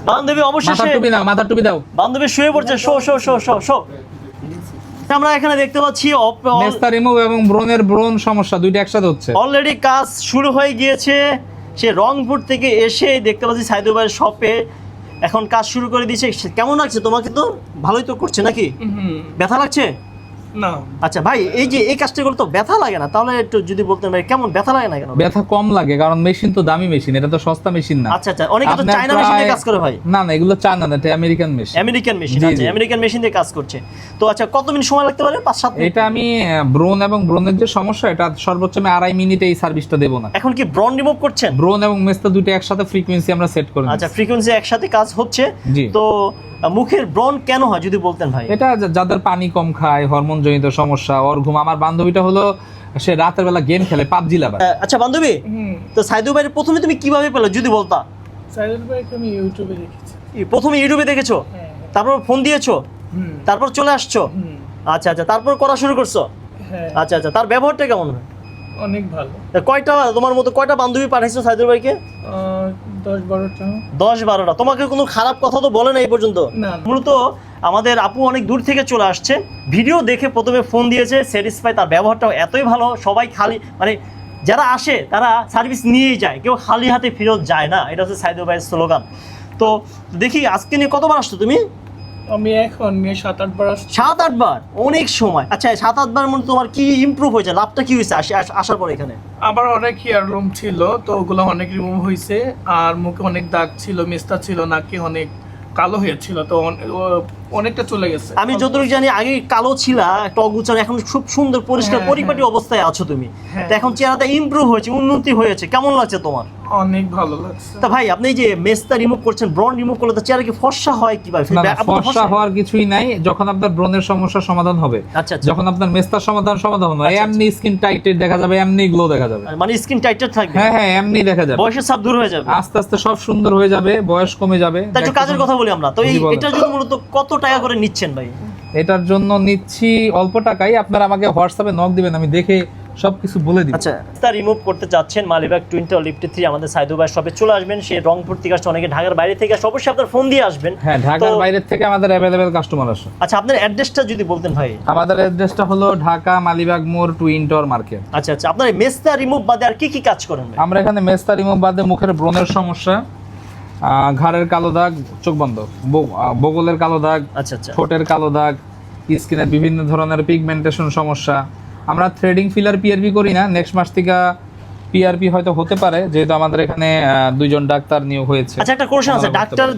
বান্ধবী অবশেষে মাথার টুপি দাও। বান্ধবী শুয়ে পড়ছে, show show show show show. আমরা এখানে দেখতে পাচ্ছি মেস্তা রিমুভ এবং ব্রণ সমস্যা দুইটা একসাথে হচ্ছে। অলরেডি কাজ শুরু হয়ে গিয়েছে। সে রংপুর থেকে এসে দেখতে পাচ্ছি সাইদুল ভাইয়ের শপে এখন কাজ শুরু করে দিয়েছে। কেমন লাগছে তোমাকে? তো ভালোই তো করছে নাকি? ব্যথা লাগছে না। আচ্ছা ভাই, এই যে এই কাজটা করলে তো ব্যথা লাগে না, তাহলে একটু যদি বলতেন ভাই কেমন ব্যথা লাগে না কেন? ব্যথা কম লাগে কারণ মেশিন তো দামি মেশিন, এটা তো সস্তা মেশিন না। আচ্ছা আচ্ছা, অনেকে তো চায়না মেশিন দিয়ে কাজ করে ভাই। না না, এগুলো চায়না না, এটা আমেরিকান মেশিন। আমেরিকান মেশিন, আচ্ছা আমেরিকান মেশিন দিয়ে কাজ করছে। তো আচ্ছা, কত মিনিট সময় লাগতে পারে? 5-7 মিনিট? এটা আমি ব্রণ এবং ব্রণের যে সমস্যা, এটা সর্বোচ্চ আমি 2.5 মিনিটে এই সার্ভিসটা দেব না। এখন কি ব্রণ রিমুভ করছেন? ব্রণ এবং মেস্তা দুটো একসাথে ফ্রিকোয়েন্সি আমরা সেট করি। আচ্ছা, ফ্রিকোয়েন্সি একসাথে কাজ হচ্ছে। জি। তো মুখের ব্রণ কেন হয় যদি বলতেন ভাই? এটা যাদের পানি কম খায়, হরমোন জনিত সমস্যা, ওর ঘুম। আমার বান্ধবীটা হলো সে রাতের বেলা গেম খেলে, পাবজি লাভার। আচ্ছা বান্ধবী, তো সাইদুল ভাই প্রথমে তুমি কিভাবে পেলে যদি বলতা? সাইদুল ভাইকে আমি ইউটিউবে দেখেছি। প্রথমে ইউটিউবে দেখেছো, হ্যাঁ। তারপর ফোন দিয়েছো, হুম। তারপর চলে আসছো? হুম। আচ্ছা আচ্ছা, তারপর করা শুরু করছো? হ্যাঁ। আচ্ছা আচ্ছা, তার ব্যবহারটা কেমন হয়? অনেক ভালো। কয়টা তোমার মতো কয়টা বান্ধবী পাঠাইছো সাইদুল ভাইকে? 10-12টা। 10-12টা। তোমাকে কোনো খারাপ কথা তো বলে না এই পর্যন্ত? না। মূলত আমাদের আপু অনেক দূর থেকে চলে আসছে, ভিডিও দেখে প্রথমে ফোন দিয়েছে, স্যাটিসফাই। তার ব্যবহারটাও এতই ভালো, সবাই খালি মানে যারা আসে তারা সার্ভিস নিয়েই যায়, কেউ খালি হাতে ফেরত যায় না। এটা হচ্ছে সাইদুল ভাইয়ের স্লোগান। তো দেখি আজকে নিয়ে কতবার আসছো তুমি? আমি এখন 7-8 বার আসছি। 7-8 বার? অনেক সময়। আচ্ছা, 7-8 বার মধ্যে তোমার কি ইমপ্রুভ হয়েছে? লাভটা কি হয়েছে আসার পর এখানে? আবার অনেক হেয়ার লুম ছিল, তো ওগুলো অনেক রিমুভ হয়েছে। আর মুখে অনেক দাগ ছিল, মেস্তা ছিল, নাকি অনেক কালো হয়েছিল, তো অনেকটা চলে গেছে। আমি যতটুকু জানি আগে কালো ছিল, একটা অগুচার, এখন খুব সুন্দর পরিষ্কার পরিপাটি অবস্থায় আছো তুমি। তো এখন চেহারাটা ইমপ্রুভ হয়েছে, উন্নতি হয়েছে, কেমন লাগছে তোমার? অনেক ভালো লাগছে। তা ভাই, আপনি যে মেস্তা রিমুভ করছেন, ব্রণ রিমুভ করলে তো চেহারা কি ফর্সা হয় কিভাবে? না, ফর্সা হওয়ার কিছুই নাই। যখন আপনার ব্রণের সমস্যার সমাধান হবে, আচ্ছা আচ্ছা, যখন আপনার মেস্তার সমাধান হবে, এমনি স্কিন টাইটেড দেখা যাবে, এমনি গ্লো দেখা যাবে। মানে স্কিন টাইটার থাকবে? হ্যাঁ হ্যাঁ, এমনি দেখা যাবে। বয়সের ছাপ দূর হয়ে যাবে, আস্তে আস্তে সব সুন্দর হয়ে যাবে, বয়স কমে যাবে। তাই একটু কাজের কথা বলি আমরা তো। এটার জন্য মূলত কত টাকা করে নিচ্ছেন ভাই? এটার জন্য নিচ্ছি অল্প টাকাই। আপনারা আমাকে হোয়াটসঅ্যাপে নক দিবেন, আমি দেখে সবকিছু বলে দিব। আচ্ছা, তা রিমুভ করতে যাচ্ছেন মালিবাগ টুইন টাওয়ার লিফট 3 আমাদের সাইদুল ভাই শপে চলে আসবেন। সে রংপুর থেকে আসছে, অনেকে ঢাকার বাইরে থেকে আসছে, অবশ্যই আপনার ফোন দিয়ে আসবেন। হ্যাঁ, ঢাকার বাইরে থেকে আমাদের অ্যাভেলেবেল কাস্টমার আসে। আচ্ছা, আপনার অ্যাড্রেসটা যদি বলতেন ভাই? আমাদের অ্যাড্রেসটা হলো ঢাকা মালিবাগ মোড়, টুইন টাওয়ার মার্কেট। আচ্ছা আচ্ছা, আপনার মেস্তা রিমুভ বাদে আর কি কি কাজ করেন ভাই? আমরা এখানে মেস্তা রিমুভ বাদে মুখের ব্রণের সমস্যা, ঘাড়ের কালো দাগ, চোখ বন্ধ, বগলের কালো দাগ, আচ্ছা আচ্ছা, ঠোঁটের কালো দাগ, স্কিনের বিভিন্ন ধরনের পিগমেন্টেশন সমস্যা। আমরা থ্রেডিং ফিলার পিআরপি করি না, নেক্সট মাস থেকে পিআরপি হয়তো হতে পারে, যেহেতু আমাদের এখানে 2জন ডাক্তার নিয়োগ হয়েছে। আচ্ছা, একটা কোশ্চেন আছে, ডাক্তার